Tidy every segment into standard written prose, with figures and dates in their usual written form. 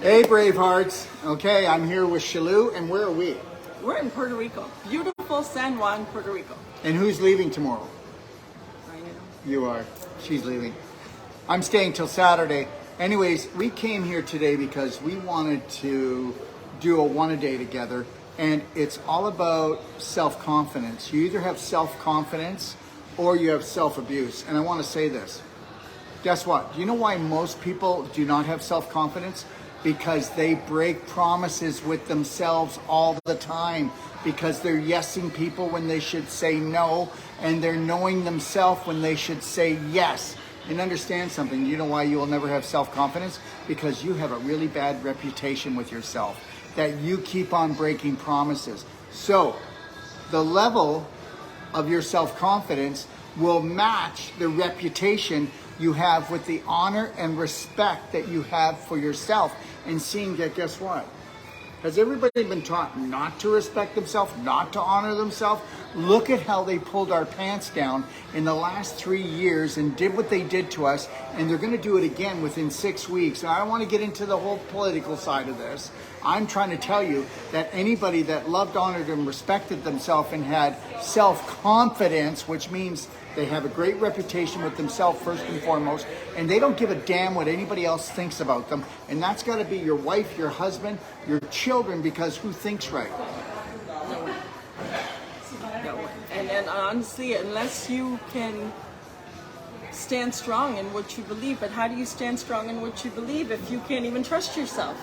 Hey, BraveHearts. Okay, I'm here with Shalou, and where are we? We're in Puerto Rico. Beautiful San Juan, Puerto Rico. And who's leaving tomorrow? I know. You are. She's leaving. I'm staying till Saturday. Anyways, we came here today because we wanted to do a one-a-day together, and it's all about self-confidence. You either have self-confidence or you have self-abuse. And I want to say this. Guess what? Do you know why most people do not have self-confidence? Because they break promises with themselves all the time, because they're yesing people when they should say no, and they're knowing themselves when they should say yes. And understand something, you know why you will never have self-confidence? Because you have a really bad reputation with yourself, that you keep on breaking promises. So the level of your self-confidence will match the reputation you have with the honor and respect that you have for yourself. And seeing that, guess what? Has everybody been taught not to respect themselves, not to honor themselves? Look at how they pulled our pants down in the last 3 years and did what they did to us, and they're going to do it again within 6 weeks. And I don't want to get into the whole political side of this. I'm trying to tell you that anybody that loved, honored, and respected themselves and had self-confidence, which means they have a great reputation with themselves first and foremost, and they don't give a damn what anybody else thinks about them. And that's got to be your wife, your husband, your children, because who thinks right? No one. No one. And honestly, unless you can stand strong in what you believe, but how do you stand strong in what you believe if you can't even trust yourself?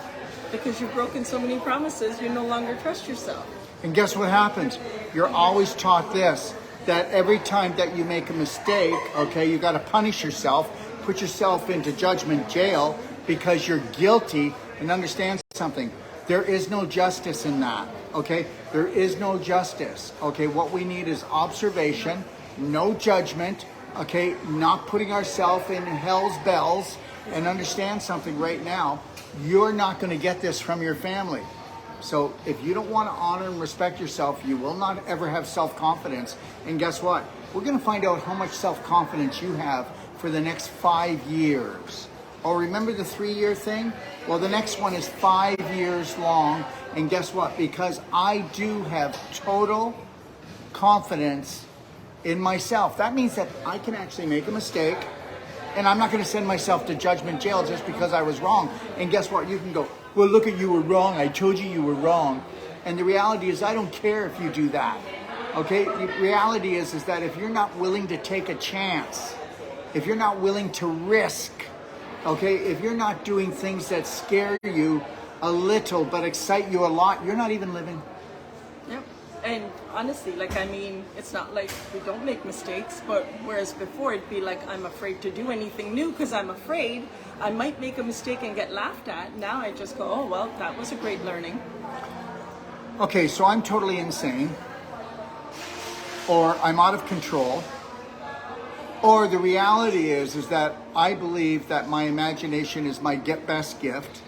Because you've broken so many promises, you no longer trust yourself. And guess what happens? You're always taught this, that every time that you make a mistake, okay, you got to punish yourself, put yourself into judgment jail because you're guilty. And understand something, there is no justice in that, okay? There is no justice, okay? What we need is observation, no judgment, okay? Not putting ourselves in hell's bells. And understand something right now, you're not going to get this from your family. So if you don't want to honor and respect yourself, you will not ever have self-confidence. And guess what? We're going to find out how much self-confidence you have for the next 5 years. Oh, remember the 3-year thing? Well, the next one is 5 years long. And guess what? Because I do have total confidence in myself, that means that I can actually make a mistake, and I'm not going to send myself to judgment jail just because I was wrong. And guess what? You can go, well, look at, you were wrong. I told you you were wrong. And the reality is, I don't care if you do that. Okay? The reality is that if you're not willing to take a chance, if you're not willing to risk, okay, if you're not doing things that scare you a little but excite you a lot, you're not even living. Yep. And honestly, it's not like we don't make mistakes, but whereas before it'd be like, I'm afraid to do anything new because I'm afraid I might make a mistake and get laughed at. Now I just go, oh, well, that was a great learning. Okay, so I'm totally insane, or I'm out of control, or the reality is that I believe that my imagination is my best gift,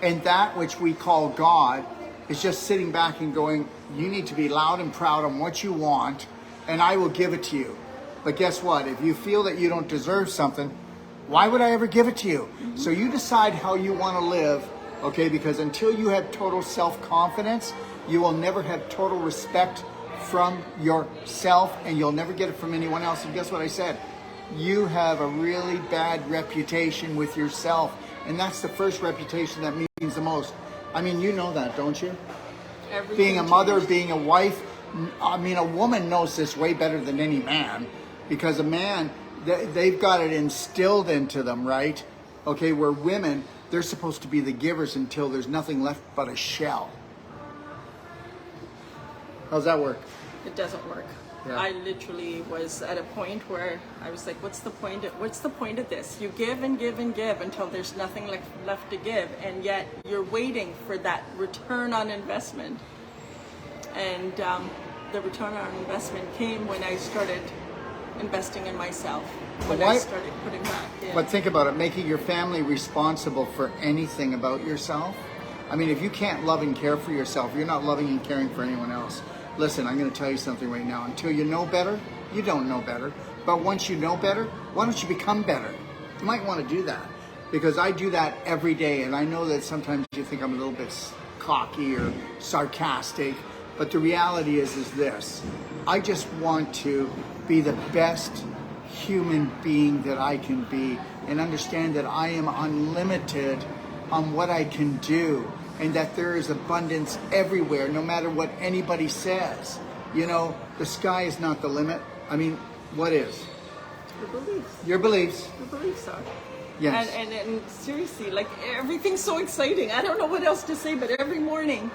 and that which we call God is just sitting back and going, you need to be loud and proud on what you want, and I will give it to you. But guess what? If you feel that you don't deserve something, why would I ever give it to you? Mm-hmm. So you decide how you want to live, okay? Because until you have total self-confidence, you will never have total respect from yourself, and you'll never get it from anyone else. And guess what I said? You have a really bad reputation with yourself, and that's the first reputation that means the most. I mean, you know that, don't you? Everything being a mother, changed. being a wife, I mean, a woman knows this way better than any man, because a man, they've got it instilled into them, right? Okay, where women, they're supposed to be the givers until there's nothing left but a shell. How's that work? It doesn't work. Yeah. I literally was at a point where I was like, what's the point of this? You give and give and give until there's nothing left to give, and yet you're waiting for that return on investment. And the return on investment came when I started investing in myself, when I started putting back in. But think about it, making your family responsible for anything about yourself. I mean, if you can't love and care for yourself, you're not loving and caring for anyone else. Listen, I'm going to tell you something right now. Until you know better, you don't know better. But once you know better, why don't you become better? You might want to do that. because I do that every day. And I know that sometimes you think I'm a little bit cocky or sarcastic, but the reality is this. I just want to be the best human being that I can be and understand that I am unlimited on what I can do and that there is abundance everywhere, no matter what anybody says. You know, the sky is not the limit. I mean, what is? Your beliefs. Your beliefs. Your beliefs are. Yes. And seriously, like, everything's so exciting. I don't know what else to say, but every morning,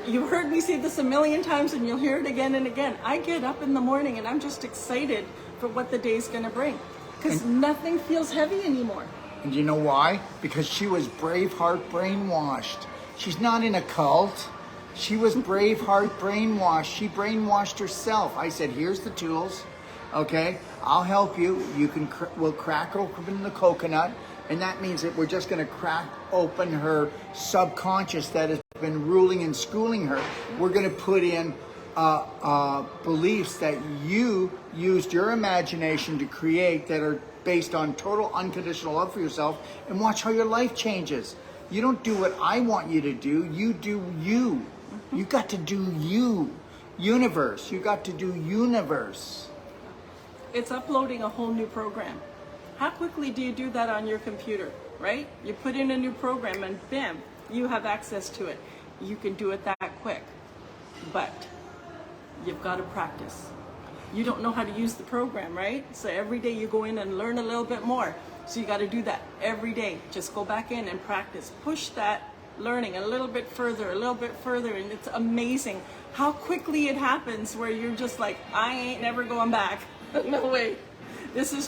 you've heard me say this a million times and you'll hear it again and again. I get up in the morning and I'm just excited for what the day's gonna bring. Because nothing feels heavy anymore. And you know why? Because she was BraveHeart brainwashed. She's not in a cult. She was BraveHeart brainwashed. She brainwashed herself. I said, here's the tools. Okay, I'll help you. We'll crack open the coconut, and that means that we're just going to crack open her subconscious that has been ruling and schooling her. We're going to put in beliefs that you used your imagination to create that are based on total unconditional love for yourself, and watch how your life changes. You don't do what I want you to do. You do you. You got to do you. Universe. You got to do universe. It's uploading a whole new program. How quickly do you do that on your computer, right? You put in a new program and bam, you have access to it. You can do it that quick, but you've got to practice. You don't know how to use the program, right? So every day you go in and learn a little bit more. So you got to do that every day. Just go back in and practice. Push that learning a little bit further, and it's amazing how quickly it happens where you're just like, I ain't never going back. No way. This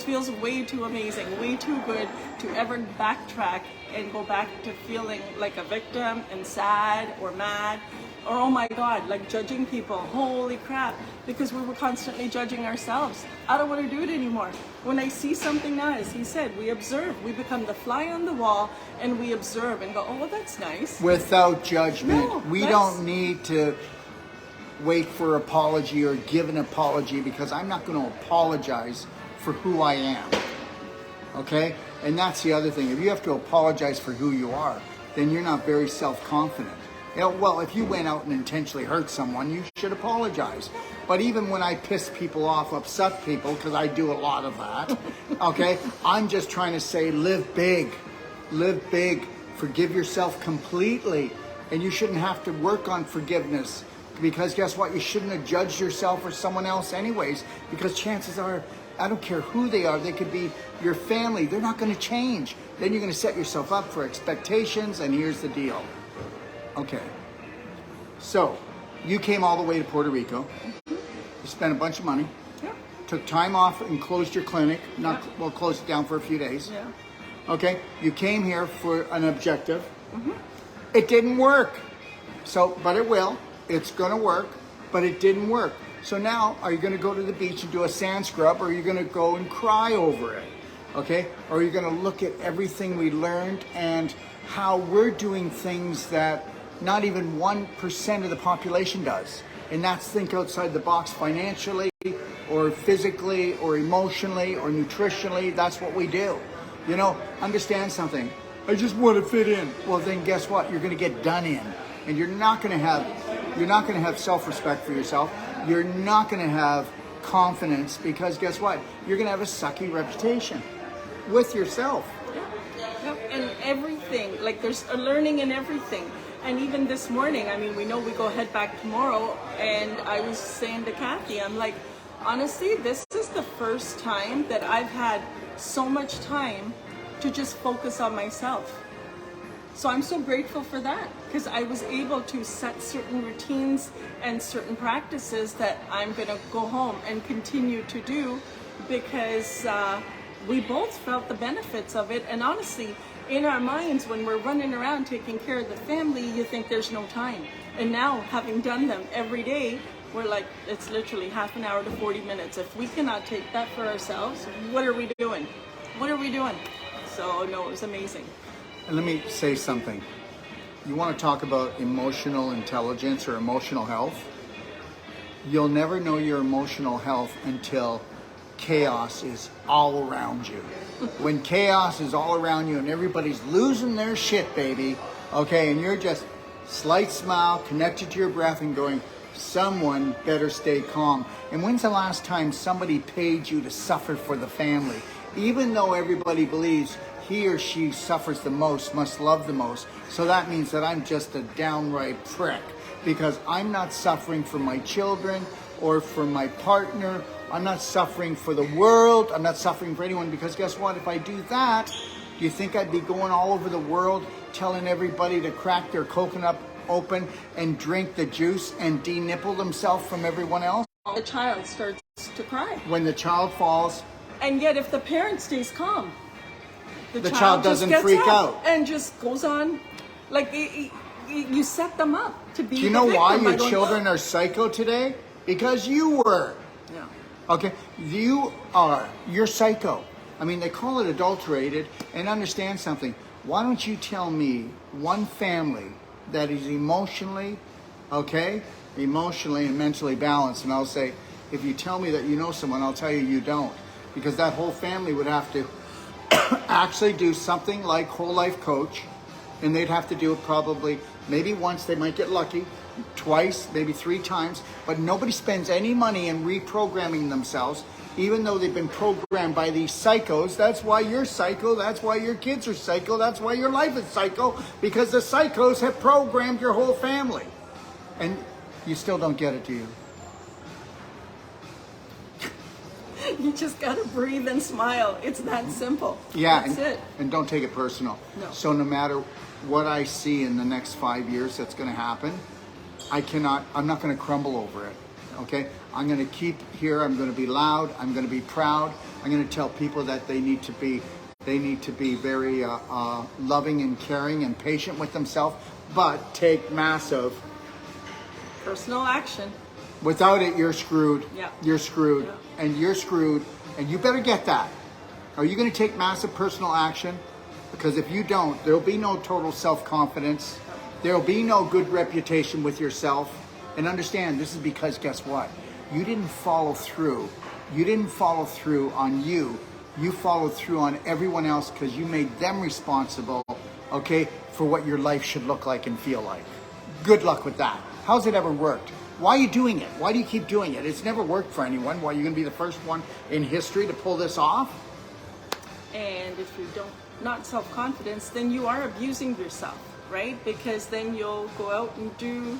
feels way too amazing, way too good to ever backtrack and go back to feeling like a victim and sad or mad or, oh my God, like judging people. Holy crap, because we were constantly judging ourselves. I don't want to do it anymore. When I see something nice, he said, we observe. We become the fly on the wall and we observe and go, oh, well, that's nice. Without judgment. No, we don't need to wait for apology or give an apology, because I'm not going to apologize for who I am. Okay? And that's the other thing. If you have to apologize for who you are, then you're not very self-confident. You know, well, if you went out and intentionally hurt someone, you should apologize. But even when I piss people off, upset people, because I do a lot of that, okay, I'm just trying to say, live big, forgive yourself completely. And you shouldn't have to work on forgiveness, because guess what? You shouldn't have judged yourself or someone else anyways, because chances are, I don't care who they are, they could be your family, they're not going to change. Then you're going to set yourself up for expectations, and here's the deal. Okay, so you came all the way to Puerto Rico. You spent a bunch of money. Yeah. Took time off and closed your clinic. Well, closed it down for a few days. Yeah. Okay, you came here for an objective. It didn't work. So, but it will. It's going to work, but it didn't work. So now, are you going to go to the beach and do a sand scrub, or are you going to go and cry over it? Okay, or are you going to look at everything we learned and how we're doing things that not even 1% of the population does? And that's think outside the box financially, or physically, or emotionally, or nutritionally. That's what we do. You know, understand something. I just want to fit in. Well, then guess what? You're going to get done in, and you're not going to have self-respect for yourself. You're not going to have confidence, because guess what? You're going to have a sucky reputation with yourself. Yep. And everything, like there's a learning in everything. And even this morning, I mean, we know we go head back tomorrow, and I was saying to Kathy, I'm like, honestly, this is the first time that I've had so much time to just focus on myself. So I'm so grateful for that, because I was able to set certain routines and certain practices that I'm going to go home and continue to do, because we both felt the benefits of it. And honestly, in our minds, when we're running around taking care of the family, you think there's no time. And now, having done them every day, we're like, it's literally half an hour to 40 minutes. If we cannot take that for ourselves, what are we doing? What are we doing? So no, it was amazing. And let me say something. You want to talk about emotional intelligence or emotional health? You'll never know your emotional health until chaos is all around you. When chaos is all around you and everybody's losing their shit, baby, okay, and you're just slight smile, connected to your breath and going, someone better stay calm. And when's the last time somebody paid you to suffer for the family? Even though everybody believes he or she suffers the most, must love the most. So that means that I'm just a downright prick because I'm not suffering for my children or for my partner. I'm not suffering for the world. I'm not suffering for anyone because guess what? If I do that, do you think I'd be going all over the world telling everybody to crack their coconut open and drink the juice and de-nipple themselves from everyone else? The child starts to cry. When the child falls. And yet if the parent stays calm, the child doesn't just freak gets up out. and just goes on. Like you set them up to be. Do you know why your going, children are psycho today? Because you were. Yeah. Okay, you're psycho. I mean, they call it adulterated. And understand something. Why don't you tell me one family that is emotionally and mentally balanced? And I'll say, if you tell me that you know someone, I'll tell you you don't. Because that whole family would have to actually do something like whole life coach. And they'd have to do it probably, maybe once, they might get lucky, twice, maybe 3 times, but nobody spends any money in reprogramming themselves, even though they've been programmed by these psychos. That's why you're psycho, that's why your kids are psycho, that's why your life is psycho, because the psychos have programmed your whole family. And you still don't get it, do you? You just gotta breathe and smile. It's that simple. Yeah, that's it. And don't take it personal. No. So no matter what I see in the next 5 years that's going to happen, I'm not going to crumble over it. Okay, I'm going to keep here. I'm going to be loud. I'm going to be proud. I'm going to tell people that they need to be very loving and caring and patient with themselves, but take massive personal action. Without it, you're screwed. Yeah. You're screwed. Yeah. And you're screwed. And you better get that. Are you going to take massive personal action? Because if you don't, there'll be no total self-confidence. There'll be no good reputation with yourself. And understand, this is because guess what? You didn't follow through. You didn't follow through on you. You followed through on everyone else because you made them responsible, okay, for what your life should look like and feel like. Good luck with that. How's it ever worked? Why are you doing it? Why do you keep doing it? It's never worked for anyone. Why, you're going to be the first one in history to pull this off? And if you don't, not self-confidence, then you are abusing yourself, right? Because then you'll go out and do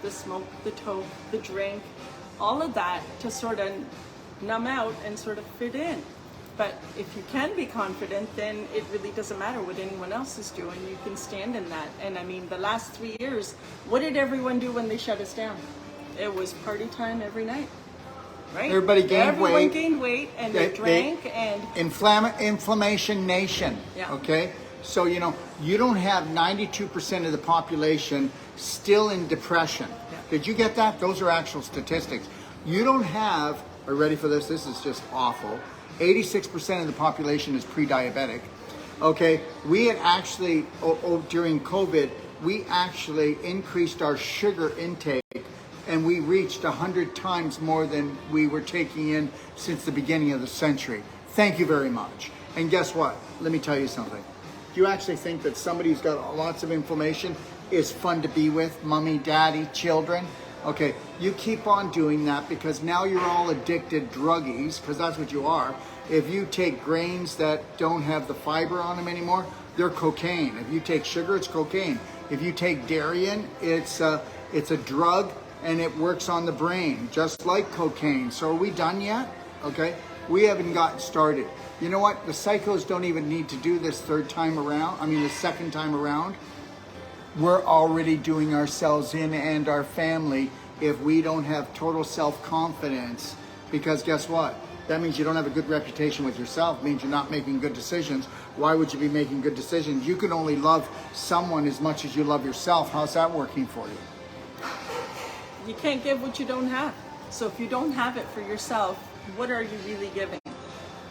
the smoke, the toke, the drink, all of that to sort of numb out and sort of fit in. But if you can be confident, then it really doesn't matter what anyone else is doing. You can stand in that. And I mean, the last 3 years, what did everyone do when they shut us down? It was party time every night, right? Everybody gained weight. Everyone gained weight and they drank and... Inflammation nation, yeah. Okay? So, you know, you don't have 92% of the population still in depression. Yeah. Did you get that? Those are actual statistics. You don't have, are you ready for this? This is just awful. 86% of the population is pre-diabetic. Okay, we had actually, during COVID, we actually increased our sugar intake and we reached 100 times more than we were taking in since the beginning of the century. Thank you very much. And guess what? Let me tell you something. Do you actually think that somebody who's got lots of inflammation is fun to be with? Mommy, daddy, children? Okay, you keep on doing that because now you're all addicted druggies, because that's what you are. If you take grains that don't have the fiber on them anymore, they're cocaine. If you take sugar, it's cocaine. If you take dairy, it's a drug and it works on the brain, just like cocaine. So are we done yet? Okay, we haven't gotten started. You know what? The psychos don't even need to do this the second time around. We're already doing ourselves in and our family if we don't have total self-confidence. Because guess what? That means you don't have a good reputation with yourself. It means you're not making good decisions. Why would you be making good decisions? You can only love someone as much as you love yourself. How's that working for you? You can't give what you don't have. So if you don't have it for yourself, what are you really giving?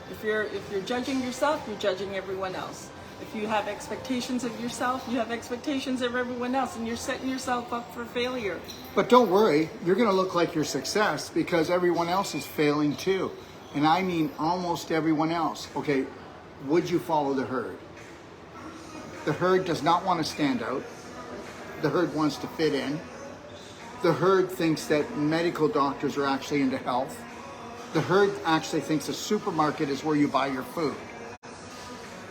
If you're judging yourself, you're judging everyone else. If you have expectations of yourself, you have expectations of everyone else, and you're setting yourself up for failure. But don't worry, you're going to look like your success because everyone else is failing too. and I mean almost everyone else, okay, would you follow the herd? The herd does not want to stand out. The herd wants to fit in. The herd thinks that medical doctors are actually into health. The herd actually thinks a supermarket is where you buy your food.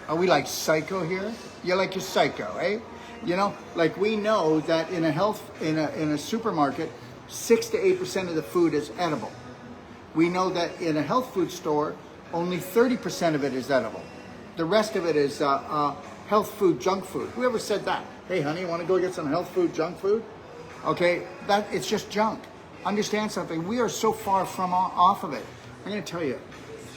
Are we like psycho here? You're like you're psycho, eh? You know, like we know that in a supermarket, 6 to 8% of the food is edible. We know that in a health food store, only 30% of it is edible. The rest of it is health food, junk food. Whoever said that? Hey, honey, want to go get some health food, junk food? Okay, that it's just junk. Understand something? We are so far from off of it. I'm going to tell you.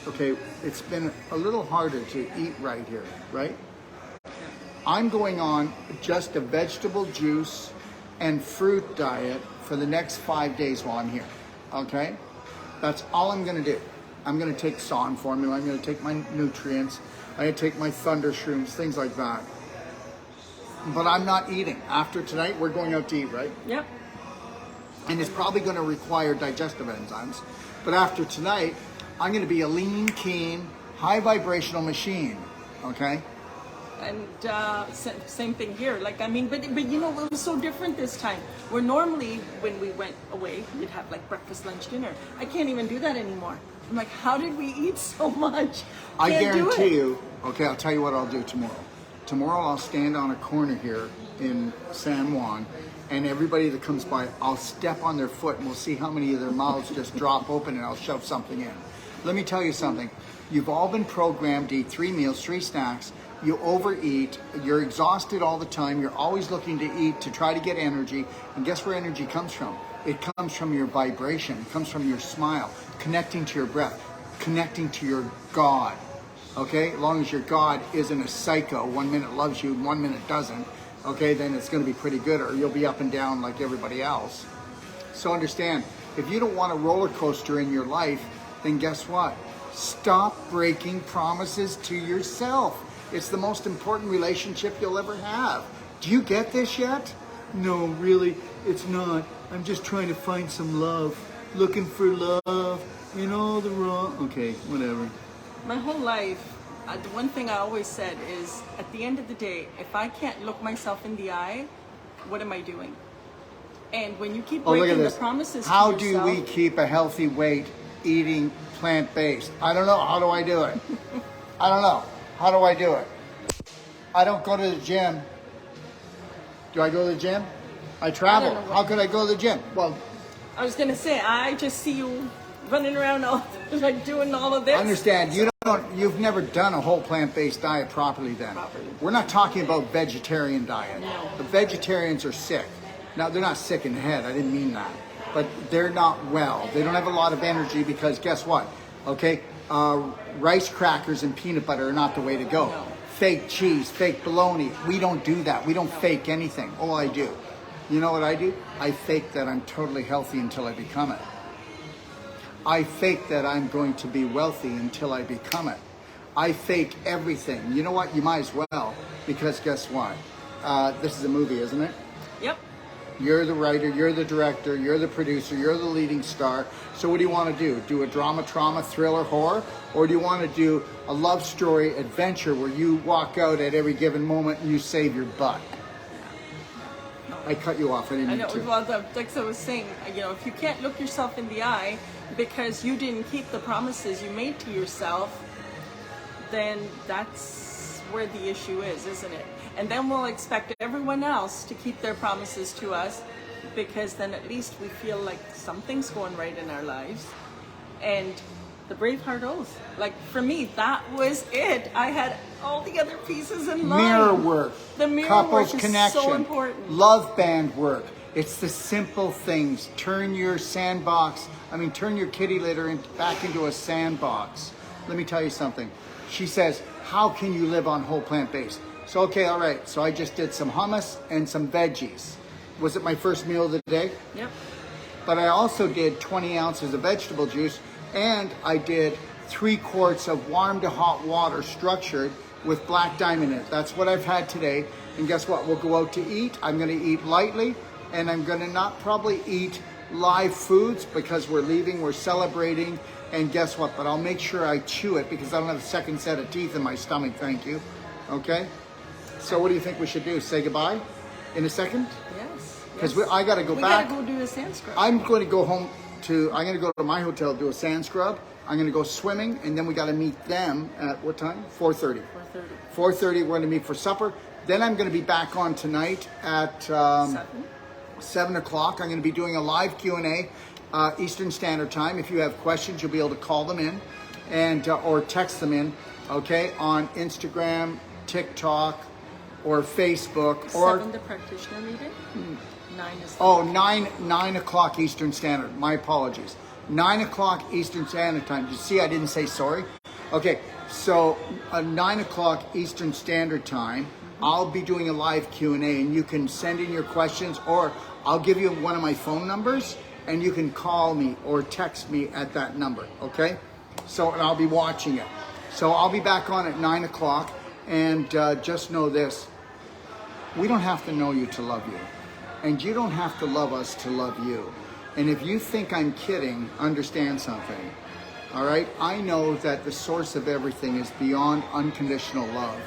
Okay, it's been a little harder to eat right here, right? I'm going on just a vegetable juice and fruit diet for the next 5 days while I'm here, okay? That's all I'm gonna do. I'm gonna take SON formula, I'm gonna take my nutrients, I'm gonna take my thunder shrooms, things like that. But I'm not eating. After tonight, we're going out to eat, right? Yep. And it's probably gonna require digestive enzymes. But after tonight, I'm gonna be a lean, keen, high vibrational machine, okay? And same thing here. Like, I mean, but you know, it was so different this time. Where normally when we went away, we'd have like breakfast, lunch, dinner. I can't even do that anymore. I'm like, how did we eat so much? I guarantee you, okay, I'll tell you what I'll do tomorrow. Tomorrow I'll stand on a corner here in San Juan, and everybody that comes by, I'll step on their foot and we'll see how many of their mouths just drop open and I'll shove something in. Let me tell you something. You've all been programmed to eat 3 meals, 3 snacks. You overeat, you're exhausted all the time, you're always looking to eat to try to get energy, and guess where energy comes from? It comes from your vibration, it comes from your smile, connecting to your breath, connecting to your God, okay? As long as your God isn't a psycho, 1 minute loves you and 1 minute doesn't, okay, then it's gonna be pretty good, or you'll be up and down like everybody else. So understand, if you don't want a roller coaster in your life, then guess what? Stop breaking promises to yourself. It's the most important relationship you'll ever have. Do you get this yet? No, really, it's not. I'm just trying to find some love. Looking for love in all the wrong... Okay, whatever. My whole life, the one thing I always said is, at the end of the day, if I can't look myself in the eye, what am I doing? And when you keep breaking the promises to yourself... How do we keep a healthy weight eating plant-based? I don't know. How do I do it? I don't know. How do I do it? I don't go to the gym. Do I go to the gym? I travel. How could I go to the gym? Well, I was going to say, I just see you running around like doing all of this. Understand, you've never done a whole plant-based diet properly then. We're not talking about vegetarian diet. No. The vegetarians are sick. Now, they're not sick in the head. I didn't mean that. But they're not well. They don't have a lot of energy because guess what? Okay? Rice crackers and peanut butter are not the way to go. No. Fake cheese, fake bologna. We don't do that. We don't fake anything. Oh, I do. You know what I do? I fake that I'm totally healthy until I become it. I fake that I'm going to be wealthy until I become it. I fake everything. You know what? You might as well, because guess what? This is a movie, isn't it? Yep. You're the writer, you're the director, you're the producer, you're the leading star. So what do you want to do? Do a drama, trauma, thriller, horror? Or do you want to do a love story, adventure, where you walk out at every given moment and you save your butt? I cut you off, I didn't mean to. Well, like I was saying, you know, if you can't look yourself in the eye because you didn't keep the promises you made to yourself, then that's where the issue is, isn't it? And then we'll expect everyone else to keep their promises to us, because then at least we feel like something's going right in our lives. And the BraveHeart oath, like for me, that was it. I had all the other pieces in line. Mirror work, the mirror couples work connection, is so important. Love band work. It's the simple things. Turn your kitty litter back into a sandbox. Let me tell you something. She says, how can you live on whole plant-based? So, okay, all right. So I just did some hummus and some veggies. Was it my first meal of the day? Yep. But I also did 20 ounces of vegetable juice, and I did 3 quarts of warm to hot water structured with black diamond in it. That's what I've had today. And guess what? We'll go out to eat. I'm going to eat lightly, and I'm going to not probably eat live foods because we're leaving, we're celebrating, and guess what? But I'll make sure I chew it because I don't have a second set of teeth in my stomach, thank you. Okay? So what do you think we should do? Say goodbye in a second? Yes. Because I got to go back. We got to go do a sand scrub. I'm going to go home I'm going to go to my hotel, do a sand scrub. I'm going to go swimming, and then we got to meet them at what time? 4:30. 4:30. 4:30, we're going to meet for supper. Then I'm going to be back on tonight at 7 o'clock. I'm going to be doing a live Q&A, Eastern Standard Time. If you have questions, you'll be able to call them in and or text them in, okay, on Instagram, TikTok, or Facebook. Or 7 the practitioner meeting? 9 is... Oh, 9 o'clock Eastern Standard. My apologies. 9 o'clock Eastern Standard Time. You see, I didn't say sorry. Okay, so 9 o'clock Eastern Standard Time, I'll be doing a live Q&A, and you can send in your questions, or I'll give you one of my phone numbers, and you can call me or text me at that number, okay? So, and I'll be watching it. So I'll be back on at 9 o'clock, and just know this. We don't have to know you to love you, and you don't have to love us to love you. And if you think I'm kidding, understand something, all right? I know that the source of everything is beyond unconditional love.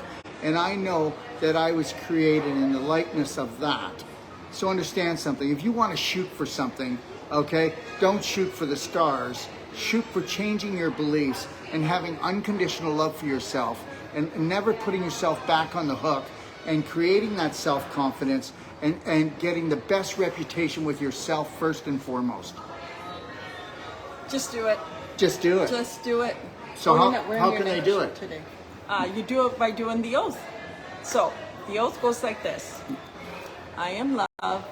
And I know that I was created in the likeness of that. So understand something. If you want to shoot for something, okay, don't shoot for the stars. Shoot for changing your beliefs and having unconditional love for yourself and never putting yourself back on the hook and creating that self-confidence and getting the best reputation with yourself first and foremost. Just do it. Just do it. Just do it. So how can I do it? Today. You do it by doing the oath. So the oath goes like this. I am love,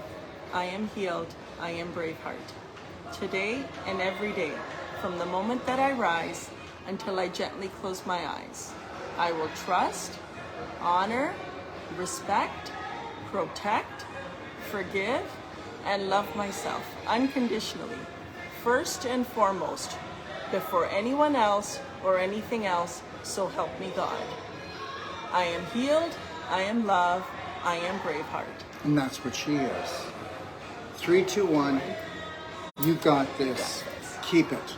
I am healed, I am BraveHeart. Today and every day, from the moment that I rise until I gently close my eyes, I will trust, honor, respect, protect, forgive, and love myself unconditionally, first and foremost, before anyone else or anything else, so help me God. I am healed, I am love, I am BraveHeart. And that's what she is. 3, 2, 1. You got this. Keep it.